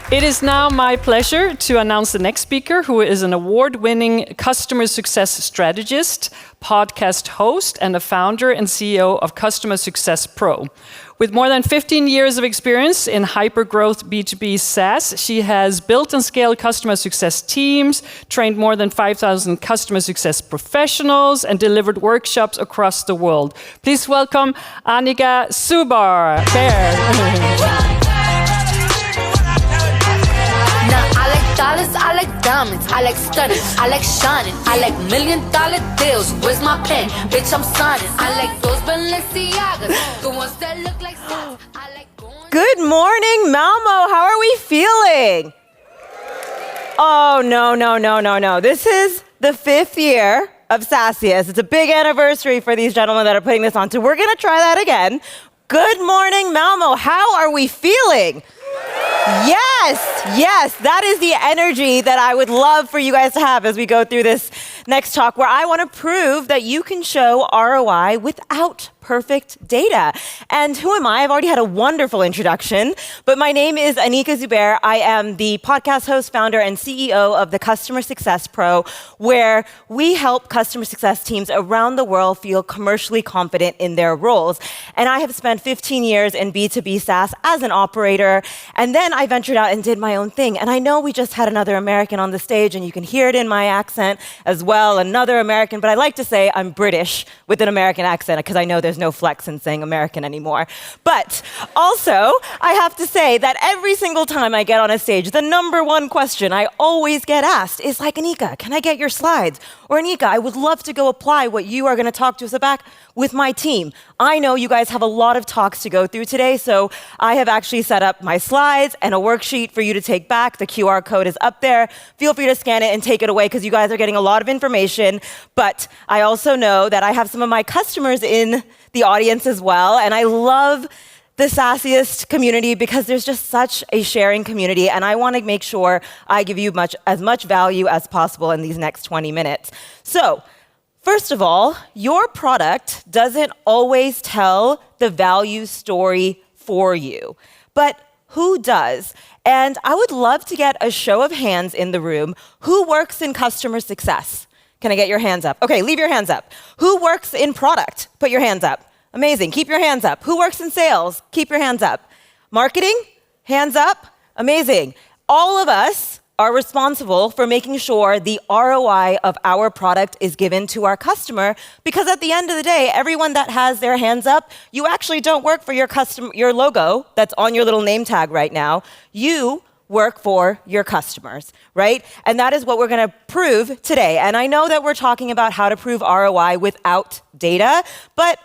It is now my pleasure to announce the next speaker, who is an award-winning customer success strategist, podcast host, and the founder and CEO of Customer Success Pro. With more than 15 years of experience in hyper-growth B2B SaaS, she has built and scaled customer success teams, trained more than 5,000 customer success professionals, and delivered workshops across the world. Please welcome Anika Zubair. Dollars, I like diamonds, I like stunning, I like shining, I like $1 million deals. Where's my pen? Bitch, I'm signing. I like those Balenciagas, the ones that look like stars. I like going. Good morning, Malmo. How are we feeling? Oh, no. This is the 5th year of SaaSiest. It's a big anniversary for these gentlemen that are putting this on. So we're going to try that again. Good morning, Malmo. How are we feeling? Yes, that is the energy that I would love for you guys to have as we go through this next talk, where I want to prove that you can show ROI without perfect data. And who am I? I've already had a wonderful introduction, but my name is Anika Zubair. I am the podcast host, founder, and CEO of the Customer Success Pro, where we help customer success teams around the world feel commercially confident in their roles. And I have spent 15 years in B2B SaaS as an operator, and then I ventured out and did my own thing. And I know we just had another American on the stage, and you can hear it in my accent as well, another American, but I like to say I'm British with an American accent, because I know there's no flex in saying American anymore. But also, I have to say that every single time I get on a stage, the number one question I always get asked is like, Anika, can I get your slides? Or Anika, I would love to go apply what you are going to talk to us about with my team. I know you guys have a lot of talks to go through today, so I have actually set up my slides and a worksheet for you to take back. The QR code is up there. Feel free to scan it and take it away, because you guys are getting a lot of information. But I also know that I have some of my customers in the audience as well, and I love the SaaSiest community because there's just such a sharing community, and I want to make sure I give you as much value as possible in these next 20 minutes. So, first of all, your product doesn't always tell the value story for you, but who does? And I would love to get a show of hands in the room. Who works in customer success? Can I get your hands up? Okay, leave your hands up. Who works in product? Put your hands up. Amazing, keep your hands up. Who works in sales? Keep your hands up. Marketing? Hands up. Amazing. All of us are responsible for making sure the ROI of our product is given to our customer, because at the end of the day, everyone that has their hands up, you actually don't work for your logo that's on your little name tag right now. You work for your customers, right? And that is what we're going to prove today. And I know that we're talking about how to prove ROI without data, but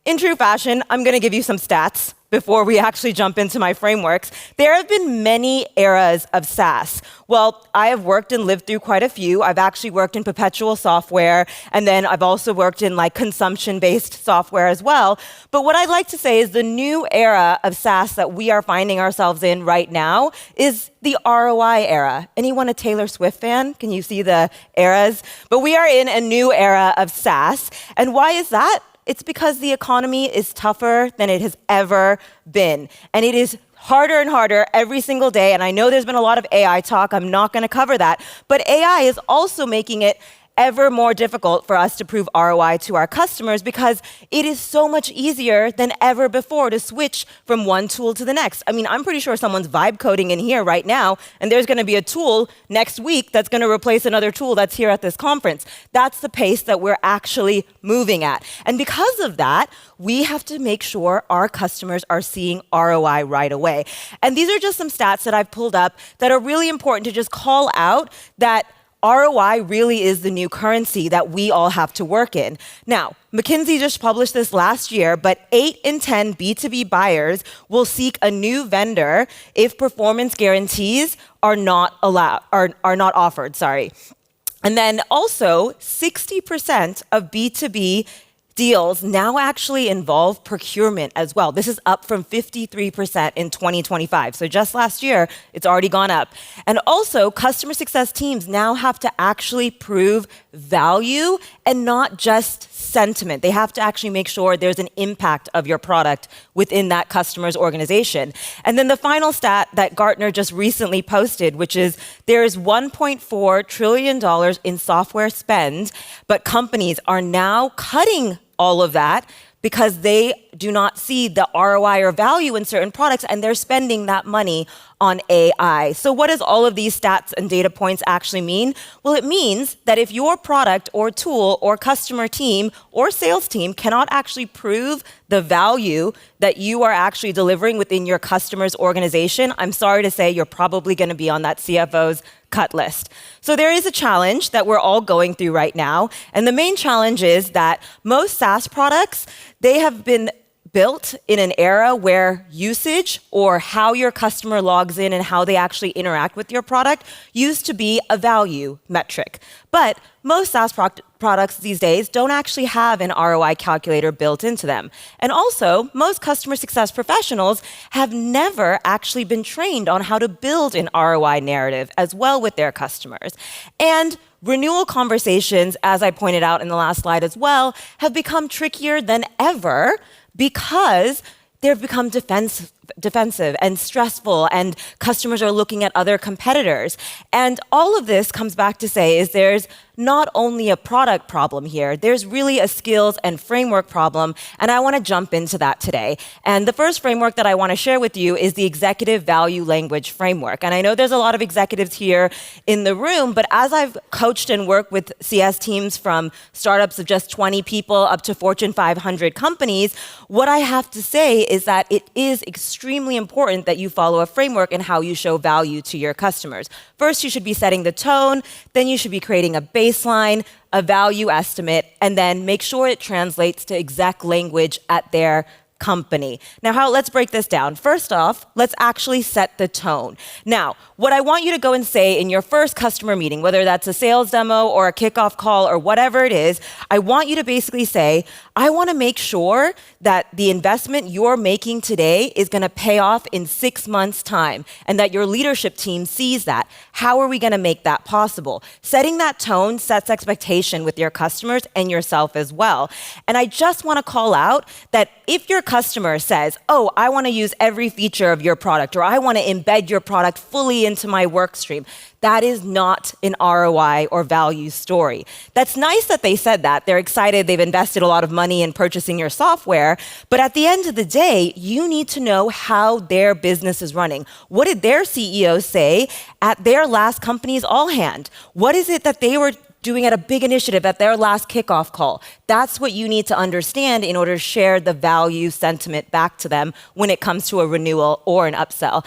in true fashion, I'm going to give you some stats before we actually jump into my frameworks. There have been many eras of SaaS. Well, I have worked and lived through quite a few. I've actually worked in perpetual software, and then I've also worked in consumption-based software as well. But what I'd like to say is the new era of SaaS that we are finding ourselves in right now is the ROI era. Anyone a Taylor Swift fan? Can you see the eras? But we are in a new era of SaaS. And why is that? It's because the economy is tougher than it has ever been. And it is harder and harder every single day. And I know there's been a lot of AI talk. I'm not going to cover that. But AI is also making it ever more difficult for us to prove ROI to our customers, because it is so much easier than ever before to switch from one tool to the next. I mean, I'm pretty sure someone's vibe coding in here right now, and there's going to be a tool next week that's going to replace another tool that's here at this conference. That's the pace that we're actually moving at. And because of that, we have to make sure our customers are seeing ROI right away. And these are just some stats that I've pulled up that are really important to just call out that ROI really is the new currency that we all have to work in. Now, McKinsey just published this last year, but 8 in 10 B2B buyers will seek a new vendor if performance guarantees are not offered. And then also 60% of B2B deals now actually involve procurement as well. This is up from 53% in 2025. So just last year, it's already gone up. And also, customer success teams now have to actually prove value and not just sentiment. They have to actually make sure there's an impact of your product within that customer's organization. And then the final stat that Gartner just recently posted, which is there is $1.4 trillion in software spend, but companies are now cutting all of that because they do not see the ROI or value in certain products, and they're spending that money on AI. So what does all of these stats and data points actually mean? Well, it means that if your product or tool or customer team or sales team cannot actually prove the value that you are actually delivering within your customer's organization, I'm sorry to say you're probably going to be on that CFO's cut list. So there is a challenge that we're all going through right now. And the main challenge is that most SaaS products, they have been built in an era where usage or how your customer logs in and how they actually interact with your product used to be a value metric. But most SaaS products these days don't actually have an ROI calculator built into them. And also, most customer success professionals have never actually been trained on how to build an ROI narrative as well with their customers. And renewal conversations, as I pointed out in the last slide as well, have become trickier than ever because they've become defensive and stressful, and customers are looking at other competitors. And all of this comes back to say is there's not only a product problem here, there's really a skills and framework problem, and I want to jump into that today. And the first framework that I want to share with you is the executive value language framework. And I know there's a lot of executives here in the room, but as I've coached and worked with CS teams from startups of just 20 people up to Fortune 500 companies, what I have to say is that it is extremely important that you follow a framework in how you show value to your customers. First, you should be setting the tone, then you should be creating a baseline, a value estimate, and then make sure it translates to exec language at their company. Now, let's break this down. First off, let's actually set the tone. Now, what I want you to go and say in your first customer meeting, whether that's a sales demo or a kickoff call or whatever it is, I want you to basically say, I want to make sure that the investment you're making today is going to pay off in 6 months' time, and that your leadership team sees that. How are we going to make that possible? Setting that tone sets expectation with your customers and yourself as well. And I just want to call out that if your customer says, oh, I want to use every feature of your product, or I want to embed your product fully into my work stream, that is not an ROI or value story. That's nice that they said that. They're excited. They've invested a lot of money in purchasing your software. But at the end of the day, you need to know how their business is running. What did their CEO say at their last company's all hand? What is it that they were doing at a big initiative at their last kickoff call? That's what you need to understand in order to share the value sentiment back to them when it comes to a renewal or an upsell.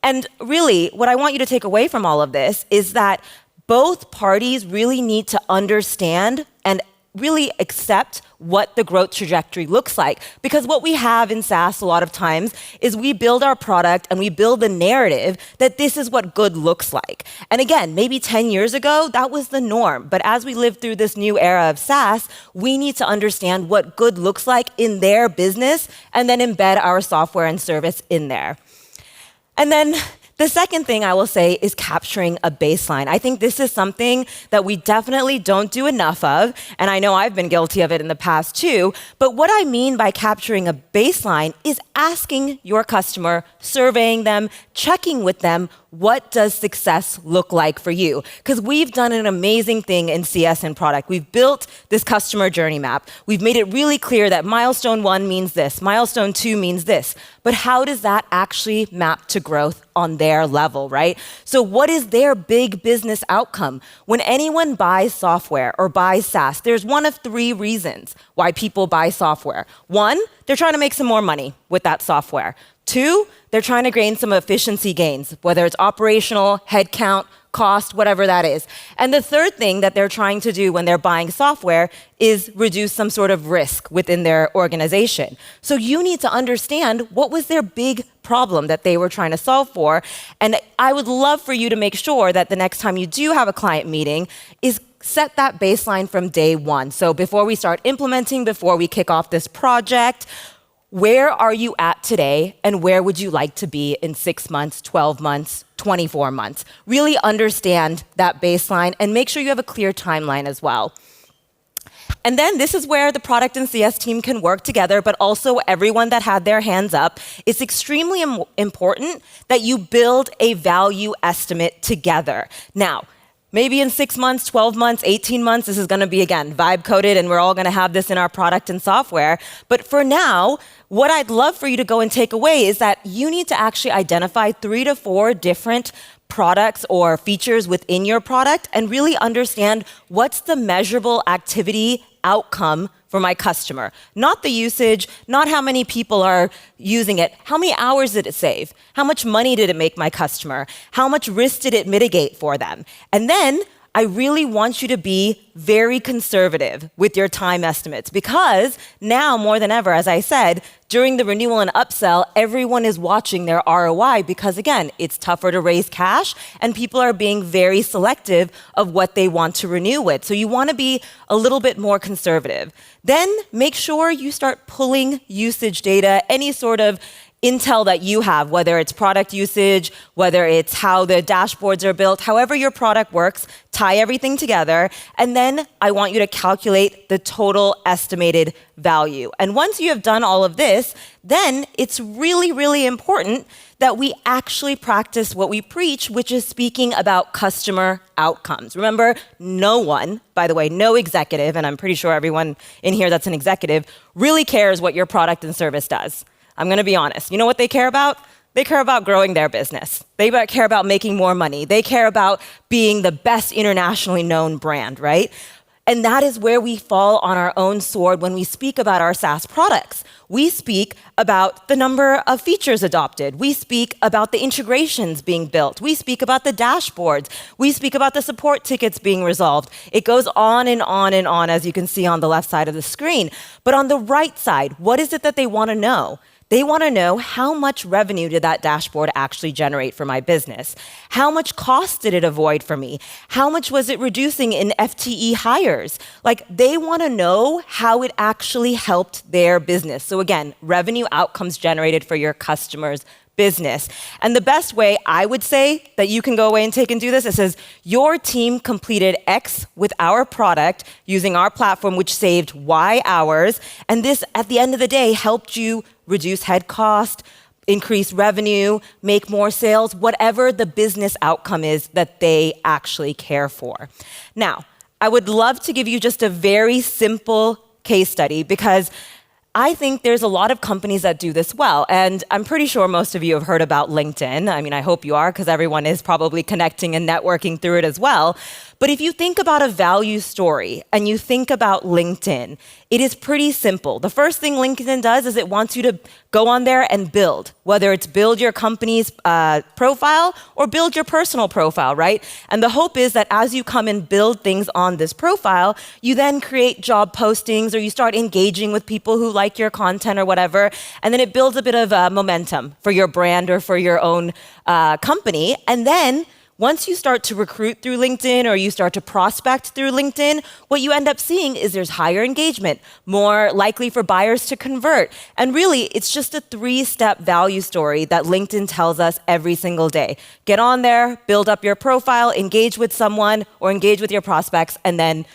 And really, what I want you to take away from all of this is that both parties really need to understand and really accept what the growth trajectory looks like. Because what we have in SaaS a lot of times is we build our product and we build the narrative that this is what good looks like. And again, maybe 10 years ago, that was the norm. But as we live through this new era of SaaS, we need to understand what good looks like in their business and then embed our software and service in there. And then the second thing I will say is capturing a baseline. I think this is something that we definitely don't do enough of, and I know I've been guilty of it in the past too, but what I mean by capturing a baseline is asking your customer, surveying them, checking with them, what does success look like for you? Because we've done an amazing thing in CS and product. We've built this customer journey map. We've made it really clear that milestone 1 means this, milestone 2 means this. But how does that actually map to growth on their level, right? So what is their big business outcome? When anyone buys software or buys SaaS, there's one of 3 reasons why people buy software. 1, they're trying to make some more money with that software. 2, they're trying to gain some efficiency gains, whether it's operational, headcount, cost, whatever that is. And the third thing that they're trying to do when they're buying software is reduce some sort of risk within their organization. So you need to understand what was their big problem that they were trying to solve for. And I would love for you to make sure that the next time you do have a client meeting is set that baseline from day 1. So before we start implementing, before we kick off this project, where are you at today, and where would you like to be in 6 months, 12 months, 24 months? Really understand that baseline and make sure you have a clear timeline as well. And then this is where the product and CS team can work together, but also everyone that had their hands up. It's extremely important that you build a value estimate together. Now, maybe in 6 months, 12 months, 18 months, this is gonna be, again, vibe coded, and we're all gonna have this in our product and software. But for now, what I'd love for you to go and take away is that you need to actually identify 3 to 4 different products or features within your product and really understand what's the measurable activity outcome for my customer. Not the usage, not how many people are using it. How many hours did it save? How much money did it make my customer? How much risk did it mitigate for them? And then I really want you to be very conservative with your time estimates, because now more than ever, as I said, during the renewal and upsell, everyone is watching their ROI because, again, it's tougher to raise cash and people are being very selective of what they want to renew with. So you want to be a little bit more conservative. Then make sure you start pulling usage data, any sort of intel that you have, whether it's product usage, whether it's how the dashboards are built, however your product works, tie everything together, and then I want you to calculate the total estimated value. And once you have done all of this, then it's really, really important that we actually practice what we preach, which is speaking about customer outcomes. Remember, no one, by the way, no executive, and I'm pretty sure everyone in here that's an executive, really cares what your product and service does. I'm gonna be honest. You know what they care about? They care about growing their business. They care about making more money. They care about being the best internationally known brand, right? And that is where we fall on our own sword when we speak about our SaaS products. We speak about the number of features adopted. We speak about the integrations being built. We speak about the dashboards. We speak about the support tickets being resolved. It goes on and on and on, as you can see on the left side of the screen. But on the right side, what is it that they want to know? They want to know, how much revenue did that dashboard actually generate for my business? How much cost did it avoid for me? How much was it reducing in FTE hires? Like, they want to know how it actually helped their business. So again, revenue outcomes generated for your customers' business. And the best way I would say that you can go away and take and do this, it says your team completed X with our product using our platform, which saved Y hours. And this, at the end of the day, helped you reduce head cost, increase revenue, make more sales, whatever the business outcome is that they actually care for. Now, I would love to give you just a very simple case study, because I think there's a lot of companies that do this well. And I'm pretty sure most of you have heard about LinkedIn. I mean, I hope you are, because everyone is probably connecting and networking through it as well. But if you think about a value story and you think about LinkedIn, it is pretty simple. The first thing LinkedIn does is it wants you to go on there and build, whether it's build your company's profile or build your personal profile, right? And the hope is that as you come and build things on this profile, you then create job postings or you start engaging with people who like your content or whatever, and then it builds a bit of momentum for your brand or for your own company. And then once you start to recruit through LinkedIn or you start to prospect through LinkedIn, what you end up seeing is there's higher engagement, more likely for buyers to convert. And really, it's just a 3-step value story that LinkedIn tells us every single day. Get on there, build up your profile, engage with someone or engage with your prospects, and then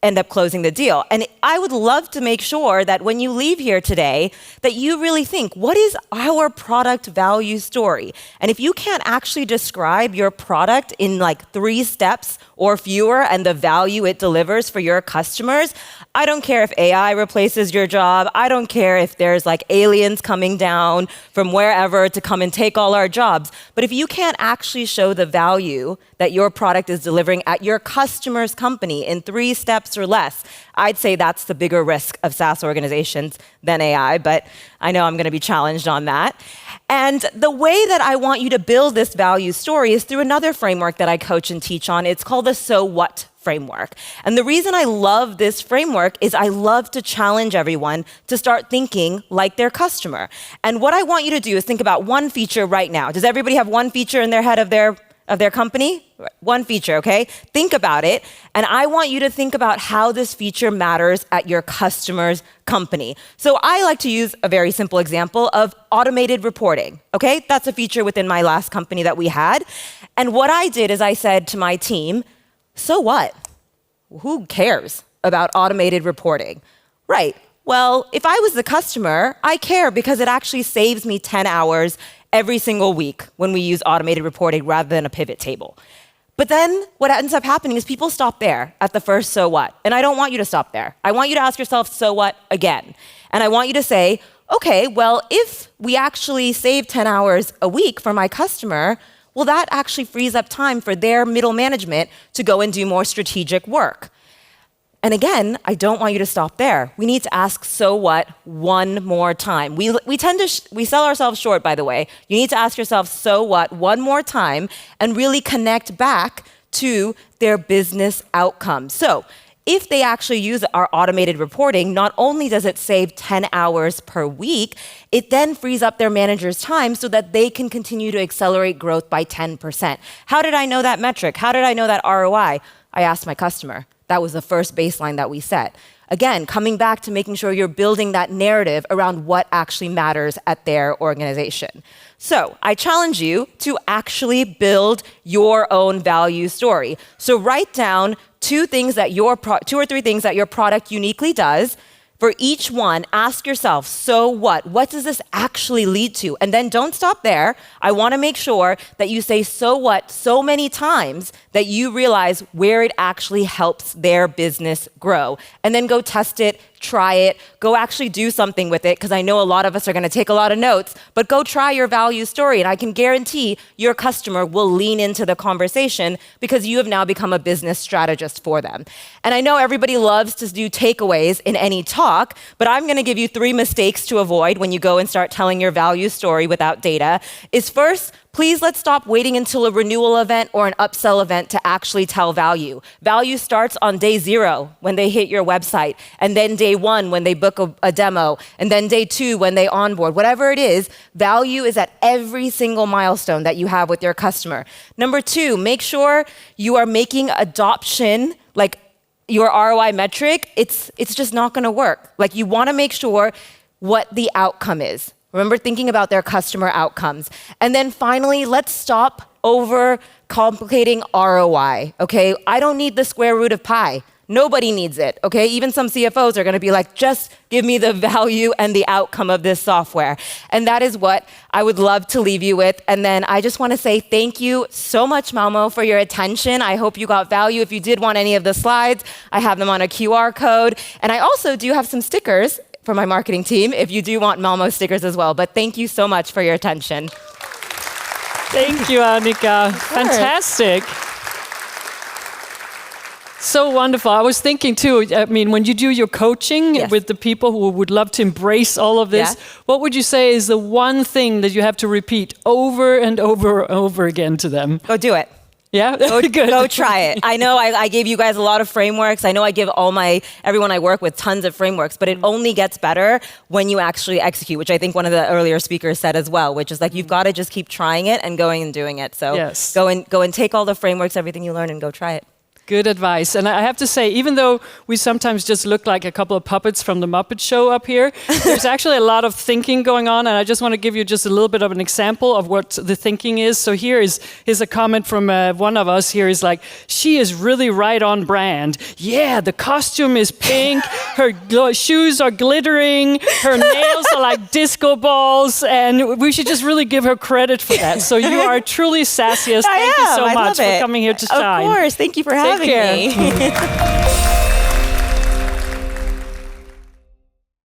end up closing the deal. And I would love to make sure that when you leave here today, that you really think, what is our product value story? And if you can't actually describe your product in like 3 steps or fewer and the value it delivers for your customers, I don't care if AI replaces your job. I don't care if there's like aliens coming down from wherever to come and take all our jobs. But if you can't actually show the value that your product is delivering at your customer's company in 3 steps or less, I'd say that's the bigger risk of SaaS organizations than AI, but I know I'm going to be challenged on that. And the way that I want you to build this value story is through another framework that I coach and teach on. It's called the So What framework. And the reason I love this framework is I love to challenge everyone to start thinking like their customer. And what I want you to do is think about one feature right now. Does everybody have one feature in their head of their company? One feature, okay? Think about it. And I want you to think about how this feature matters at your customer's company. So I like to use a very simple example of automated reporting, okay? That's a feature within my last company that we had. And what I did is I said to my team, so what? Who cares about automated reporting. Right. Well, if I was the customer, I care because it actually saves me 10 hours every single week when we use automated reporting rather than a pivot table. But then what ends up happening is people stop there at the first so what. And I don't want you to stop there. I want you to ask yourself, so what again? And I want you to say, okay, well, if we actually save 10 hours a week for my customer, well, that actually frees up time for their middle management to go and do more strategic work. And again, I don't want you to stop there. We need to ask, so what, one more time. We sell ourselves short, by the way. You need to ask yourself, so what, one more time, and really connect back to their business outcomes. So if they actually use our automated reporting, not only does it save 10 hours per week, it then frees up their manager's time so that they can continue to accelerate growth by 10%. How did I know that metric? How did I know that ROI? I asked my customer. That was the first baseline that we set. Again, coming back to making sure you're building that narrative around what actually matters at their organization. So I challenge you to actually build your own value story. So write down two or three things that your product uniquely does. For each one, ask yourself, so what? What does this actually lead to? And then don't stop there. I want to make sure that you say, so what, so many times that you realize where it actually helps their business grow. And then go test it, try it, go actually do something with it, because I know a lot of us are going to take a lot of notes, but go try your value story. And I can guarantee your customer will lean into the conversation because you have now become a business strategist for them. And I know everybody loves to do takeaways in any talk, but I'm going to give you 3 mistakes to avoid when you go and start telling your value story without data. Is first, please let's stop waiting until a renewal event or an upsell event to actually tell value. Value starts on day 0 when they hit your website, and then day 1 when they book a demo, and then day 2 when they onboard. Whatever it is, value is at every single milestone that you have with your customer. Number 2, make sure you are making adoption, like your ROI metric, it's just not gonna work. Like you wanna make sure what the outcome is. Remember thinking about their customer outcomes. And then finally, let's stop over-complicating ROI, okay? I don't need the square root of pi. Nobody needs it, okay? Even some CFOs are gonna be like, just give me the value and the outcome of this software. And that is what I would love to leave you with. And then I just wanna say thank you so much, Malmo, for your attention. I hope you got value. If you did want any of the slides, I have them on a QR code. And I also do have some stickers for my marketing team if you do want Malmo stickers as well. But thank you so much for your attention. Thank you, Anika. Fantastic. So wonderful. I was thinking too, I mean, when you do your coaching with the people who would love to embrace all of this, what would you say is the one thing that you have to repeat over and over and over again to them? Go do it. Yeah, go try it. I know I gave you guys a lot of frameworks. I know I give everyone I work with tons of frameworks, but it only gets better when you actually execute, which I think one of the earlier speakers said as well, which is like you've got to just keep trying it and going and doing it. So go and take all the frameworks, everything you learn, and go try it. Good advice. And I have to say, even though we sometimes just look like a couple of puppets from the Muppet Show up here, there's actually a lot of thinking going on. And I just want to give you just a little bit of an example of what the thinking is. So here's a comment from one of us here is like, she is really right on brand. Yeah, the costume is pink. Her shoes are glittering. Her nails are like disco balls. And we should just really give her credit for that. So you are truly SaaSiest. Thank you so much for coming here to shine. Of course. Thank you for having me.